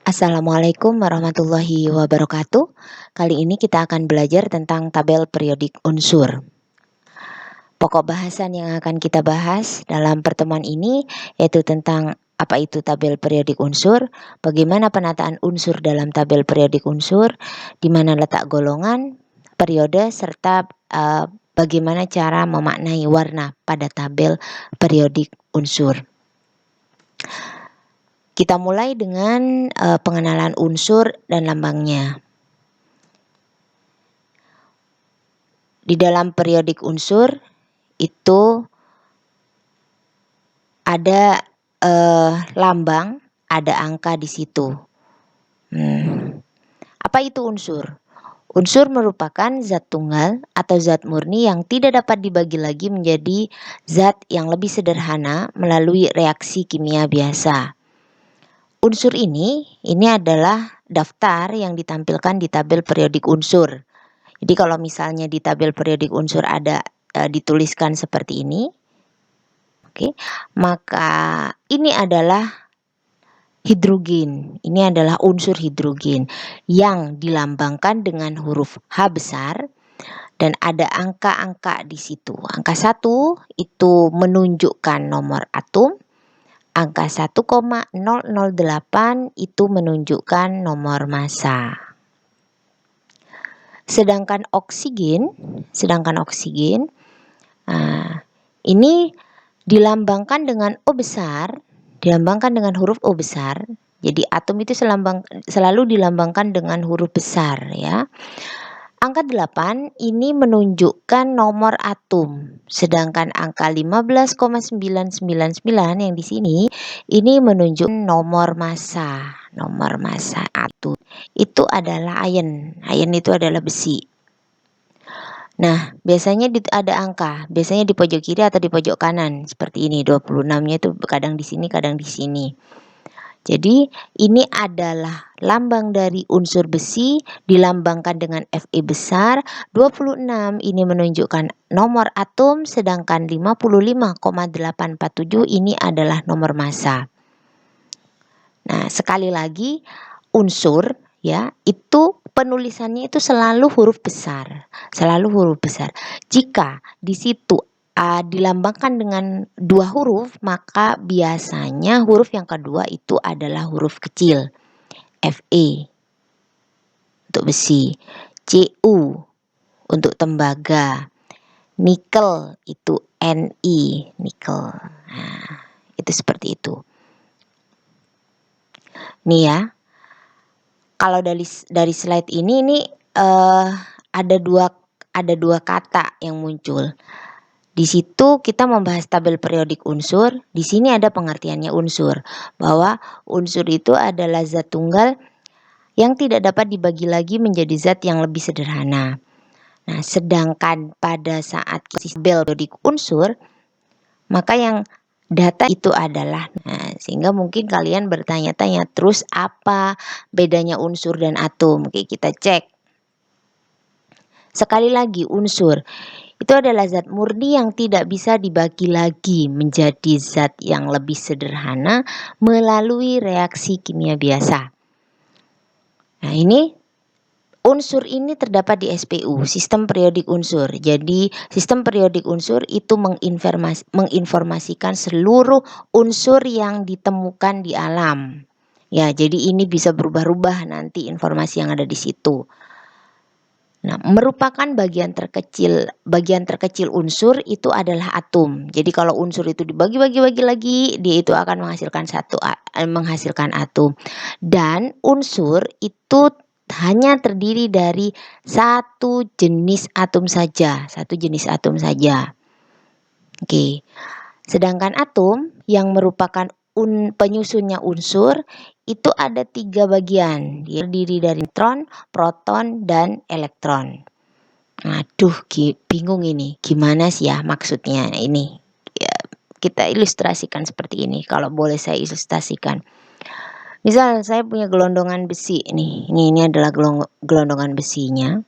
Assalamualaikum warahmatullahi wabarakatuh. Kali ini kita akan belajar tentang tabel periodik unsur. Pokok bahasan yang akan kita bahas dalam pertemuan ini yaitu tentang apa itu tabel periodik unsur, bagaimana penataan unsur dalam tabel periodik unsur, di mana letak golongan, periode, serta bagaimana cara memaknai warna pada tabel periodik unsur. Kita mulai dengan pengenalan unsur dan lambangnya. Di dalam periodik unsur itu ada lambang, ada angka di situ. Apa itu unsur? Unsur merupakan zat tunggal atau zat murni yang tidak dapat dibagi lagi menjadi zat yang lebih sederhana melalui reaksi kimia biasa. Unsur ini adalah daftar yang ditampilkan di tabel periodik unsur. Jadi kalau misalnya di tabel periodik unsur ada dituliskan seperti ini, oke, maka ini adalah hidrogen. Ini adalah unsur hidrogen yang dilambangkan dengan huruf H besar dan ada angka-angka di situ. Angka 1 itu menunjukkan nomor atom. Angka 1,008 itu menunjukkan nomor massa. Sedangkan oksigen ini dilambangkan dengan O besar, dilambangkan dengan huruf O besar. Jadi atom itu selalu dilambangkan dengan huruf besar ya. Angka 8 ini menunjukkan nomor atom, sedangkan angka 15,999 yang di sini ini menunjukkan nomor massa. Nomor massa atom itu adalah ion. Ion itu adalah besi. Nah, biasanya ada angka, biasanya di pojok kiri atau di pojok kanan seperti ini. 26-nya itu kadang di sini, kadang di sini. Jadi ini adalah lambang dari unsur besi dilambangkan dengan Fe besar. 26 ini menunjukkan nomor atom, sedangkan 55,847 ini adalah nomor massa. Nah, sekali lagi unsur ya, itu penulisannya itu selalu huruf besar, selalu huruf besar. Jika di situ dilambangkan dengan dua huruf, maka biasanya huruf yang kedua itu adalah huruf kecil. Fe untuk besi, Cu untuk tembaga, nikel itu Ni, nikel. Nah, itu seperti itu. Nih ya. Kalau dari slide ini ada dua kata yang muncul. Di situ kita membahas tabel periodik unsur. Di sini ada pengertiannya unsur, bahwa unsur itu adalah zat tunggal yang tidak dapat dibagi lagi menjadi zat yang lebih sederhana. Nah, sedangkan pada saat tabel periodik unsur, maka yang data itu adalah, sehingga mungkin kalian bertanya-tanya, terus apa bedanya unsur dan atom? Oke, kita cek. Sekali lagi, unsur itu adalah zat murni yang tidak bisa dibagi lagi menjadi zat yang lebih sederhana melalui reaksi kimia biasa. Nah, ini unsur ini terdapat di SPU, sistem periodik unsur. Jadi, sistem periodik unsur itu menginformasikan seluruh unsur yang ditemukan di alam. Ya, jadi ini bisa berubah-ubah nanti informasi yang ada di situ. Nah, merupakan bagian terkecil unsur itu adalah atom. Jadi kalau unsur itu dibagi-bagi lagi, dia itu akan menghasilkan atom. Dan unsur itu hanya terdiri dari satu jenis atom saja, Oke. Sedangkan atom yang merupakan penyusunnya unsur itu ada 3 bagian, terdiri dari neutron, proton, dan elektron. Aduh, bingung ini, gimana sih ya maksudnya ini? Ya, kita ilustrasikan seperti ini, kalau boleh saya ilustrasikan. Misal saya punya gelondongan besi nih, ini adalah gelondongan besinya.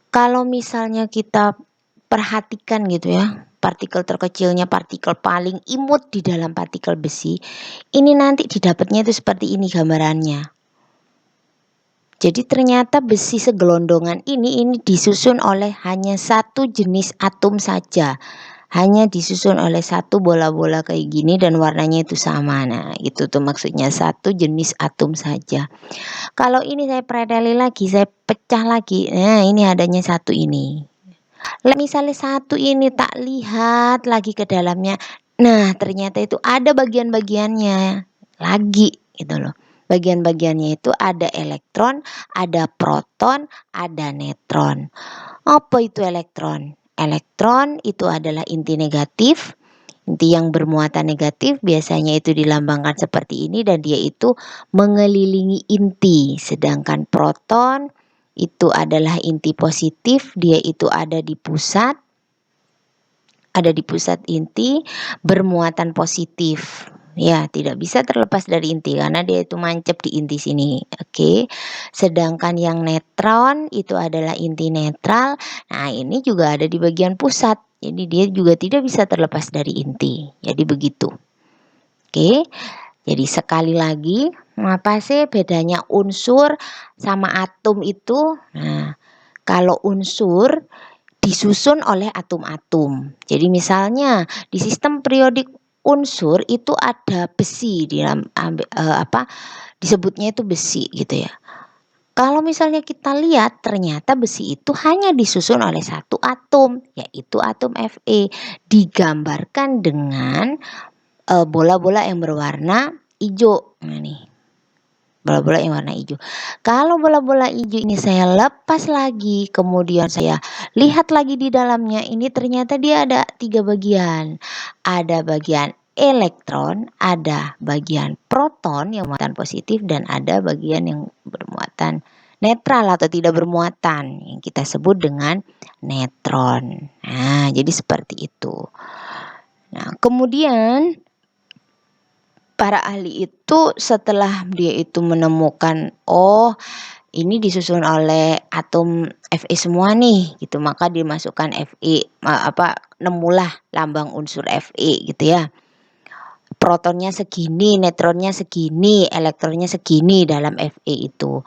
Kalau misalnya kita perhatikan gitu ya, partikel terkecilnya, partikel paling imut di dalam partikel besi, ini nanti didapatnya itu seperti ini gambarannya. Jadi ternyata besi segelondongan ini disusun oleh hanya satu jenis atom saja. Hanya disusun oleh satu bola-bola kayak gini dan warnanya itu sama. Nah, itu tuh maksudnya satu jenis atom saja. Kalau ini saya preteli lagi, saya pecah lagi. Nah, ini adanya satu ini. Misalnya satu ini tak lihat lagi ke dalamnya. Nah, ternyata itu ada bagian-bagiannya lagi gitu loh. Bagian-bagiannya itu ada elektron, ada proton, ada neutron. Apa itu elektron? Elektron itu adalah inti negatif. Inti yang bermuatan negatif biasanya itu dilambangkan seperti ini dan dia itu mengelilingi inti. Sedangkan proton itu adalah inti positif, dia itu ada di pusat inti bermuatan positif. Ya, tidak bisa terlepas dari inti karena dia itu mancep di inti sini. Oke. Sedangkan yang neutron itu adalah inti netral. Nah, ini juga ada di bagian pusat. Jadi dia juga tidak bisa terlepas dari inti. Jadi begitu. Oke. Jadi sekali lagi, apa sih bedanya unsur sama atom itu? Nah, kalau unsur disusun oleh atom-atom. Jadi misalnya di sistem periodik unsur itu ada besi di dalam disebutnya itu besi gitu ya. Kalau misalnya kita lihat ternyata besi itu hanya disusun oleh satu atom, yaitu atom Fe, digambarkan dengan bola-bola yang berwarna hijau. Nah nih, bola-bola yang warna hijau. Kalau bola-bola hijau ini saya lepas lagi, kemudian saya lihat lagi di dalamnya, ini ternyata dia ada 3 bagian. Ada bagian elektron, ada bagian proton yang bermuatan positif, dan ada bagian yang bermuatan netral atau tidak bermuatan yang kita sebut dengan neutron. Nah, jadi seperti itu. Nah, kemudian para ahli itu setelah dia itu menemukan, oh ini disusun oleh atom Fe semua nih gitu, maka dimasukkan Fe, nemulah lambang unsur Fe gitu ya. Protonnya segini, neutronnya segini, elektronnya segini dalam Fe itu.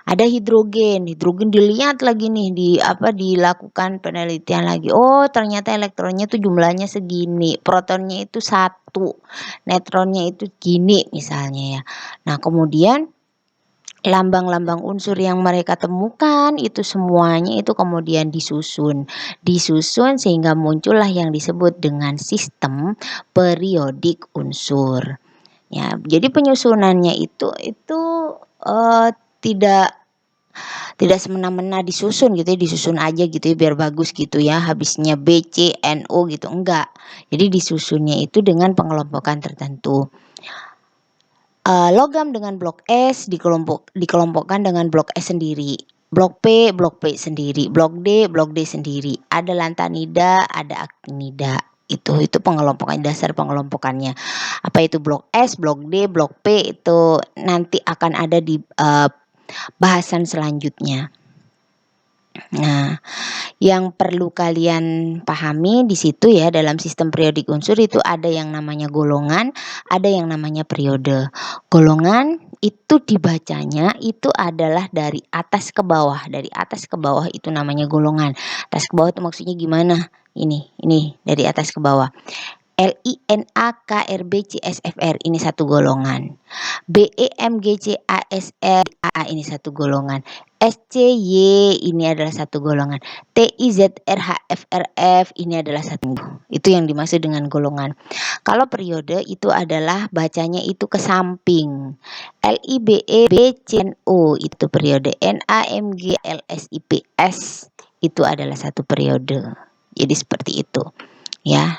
Ada hidrogen dilihat lagi nih dilakukan penelitian lagi. Oh, ternyata elektronnya tuh jumlahnya segini, protonnya itu 1, neutronnya itu gini misalnya ya. Nah, kemudian lambang-lambang unsur yang mereka temukan itu semuanya itu kemudian disusun sehingga muncullah yang disebut dengan sistem periodik unsur. Ya, jadi penyusunannya itu tidak semena-mena disusun gitu ya, disusun aja gitu ya biar bagus gitu ya, habisnya B, C, N, O gitu, enggak. Jadi disusunnya itu dengan pengelompokan tertentu. Logam dengan blok S dikelompokkan dengan blok S sendiri. Blok P sendiri. Blok D sendiri. Ada lantanida, ada aktinida. Itu pengelompokan, dasar pengelompokannya. Apa itu blok S, blok D, blok P itu nanti akan ada di bahasan selanjutnya. Nah, yang perlu kalian pahami di situ ya, dalam sistem periodik unsur itu ada yang namanya golongan, ada yang namanya periode. Golongan itu dibacanya itu adalah dari atas ke bawah. Dari atas ke bawah itu namanya golongan. Atas ke bawah itu maksudnya gimana? Ini dari atas ke bawah. LINAKRBCSFR ini satu golongan. BEMGCASR ini satu golongan. SCY ini adalah satu golongan. TIZRHFRF ini adalah satu. Itu yang dimaksud dengan golongan. Kalau periode itu adalah bacanya itu ke samping. LIBEBCNO itu periode. NAMGLSIPS itu adalah satu periode. Jadi seperti itu. Ya,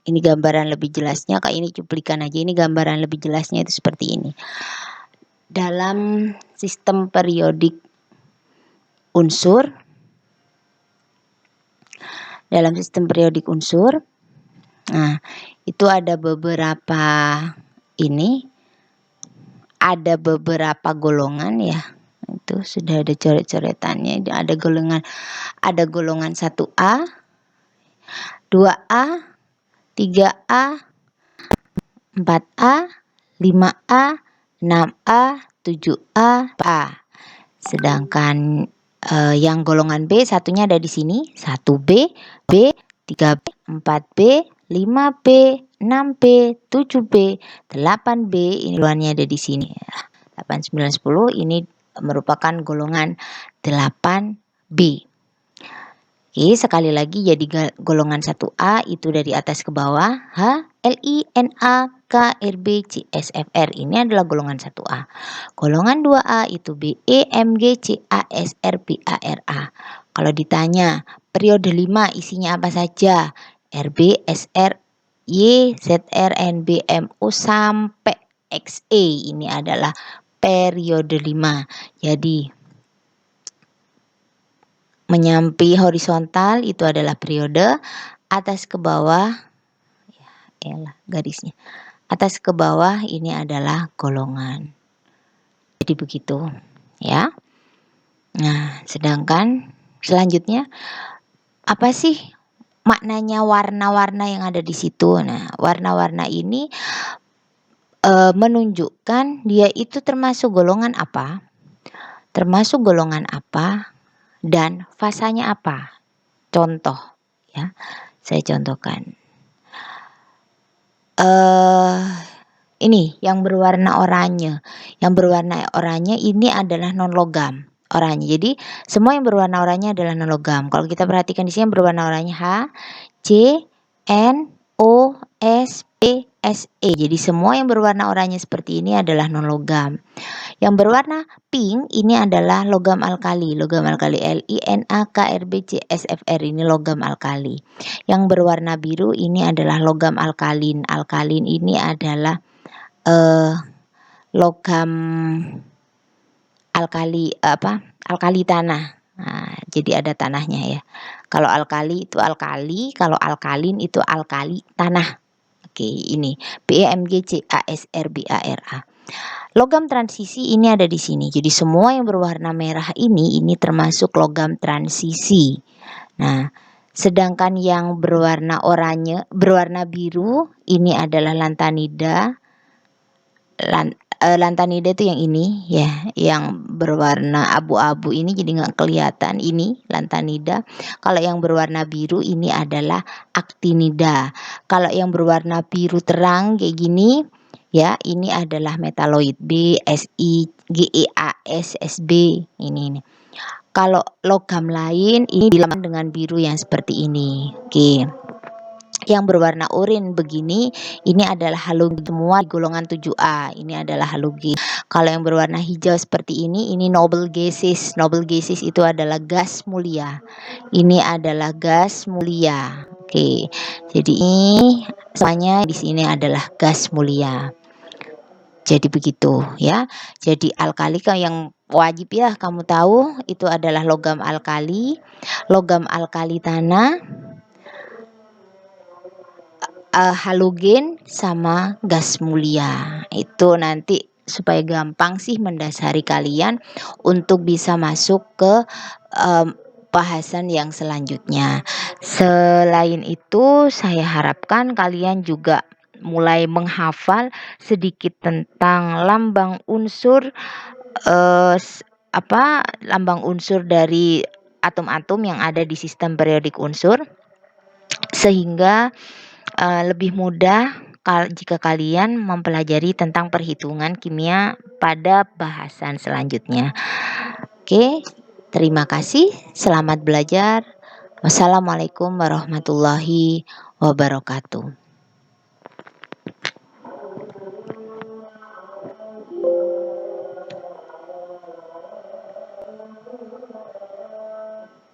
ini gambaran lebih jelasnya, kayak ini cuplikan aja, ini gambaran lebih jelasnya itu seperti ini. Dalam sistem periodik unsur, nah itu ada beberapa golongan ya. Itu sudah ada coret-coretannya. Ada golongan 1A, 2A, 3A, 4A, 5A, 6A, 7A, A. Sedangkan yang golongan B satunya ada di sini, 1B, B, 3B, 4B, 5B, 6B, 7B, 8B, ini luarnya ada di sini. 8, 9, 10 ini merupakan golongan 8B. Oke, sekali lagi jadi golongan 1A itu dari atas ke bawah, H, Li, Na, K, Rb, C, S, Fr. Ini adalah golongan 1A. Golongan 2A itu Be, Mg, Ca, S, R, P, A, Ra. Kalau ditanya periode 5 isinya apa saja? Rb, Sr, Y, Zr, Nb, Mo sampai Xe. Ini adalah periode 5. Jadi menyampi horizontal itu adalah periode, atas ke bawah garisnya. Atas ke bawah ini adalah golongan. Jadi begitu, ya. Nah, sedangkan selanjutnya apa sih maknanya warna-warna yang ada di situ? Nah, warna-warna ini menunjukkan dia itu termasuk golongan apa? Termasuk golongan apa? Dan fasanya apa? Contoh, ya. Saya contohkan. Ini yang berwarna oranye. Yang berwarna oranye ini adalah non logam. Oranye. Jadi semua yang berwarna oranye adalah non logam. Kalau kita perhatikan di sini yang berwarna oranye H, C, N, O, S, P, S, E. Jadi semua yang berwarna oranye seperti ini adalah non logam. Yang berwarna pink ini adalah logam alkali. Logam alkali Li, Na, K, Rb, C, S, Fr. Ini logam alkali. Yang berwarna biru ini adalah logam alkalin. Alkalin ini adalah logam alkali alkali tanah. Nah, jadi ada tanahnya ya. Kalau alkali itu alkali, kalau alkalin itu alkali tanah. Oke, ini BMGCASRBARA. Logam transisi ini ada di sini. Jadi semua yang berwarna merah ini termasuk logam transisi. Nah, sedangkan yang berwarna oranye, berwarna biru ini adalah lantanida. Lantanida itu yang ini ya, yang berwarna abu-abu ini jadi nggak kelihatan, ini lantanida. Kalau yang berwarna biru ini adalah actinida. Kalau yang berwarna biru terang kayak gini ya, ini adalah metaloid B, Si, GeAs, Sb. Ini. Kalau logam lain ini dilambangkan dengan biru yang seperti ini. Oke. Yang berwarna oranye begini, ini adalah halogen semua di golongan 7A. Ini adalah halogen. Kalau yang berwarna hijau seperti ini noble gases. Noble gases itu adalah gas mulia. Ini adalah gas mulia. Oke. Jadi ini semuanya di sini adalah gas mulia. Jadi begitu ya. Jadi alkali yang wajib ya kamu tahu itu adalah logam alkali tanah, halogen sama gas mulia. Itu nanti supaya gampang sih mendasari kalian untuk bisa masuk ke bahasan yang selanjutnya. Selain itu saya harapkan kalian juga mulai menghafal sedikit tentang lambang unsur lambang unsur dari atom-atom yang ada di sistem periodik unsur, sehingga lebih mudah jika kalian mempelajari tentang perhitungan kimia pada bahasan selanjutnya. Oke, terima kasih. Selamat belajar. Wassalamualaikum warahmatullahi wabarakatuh.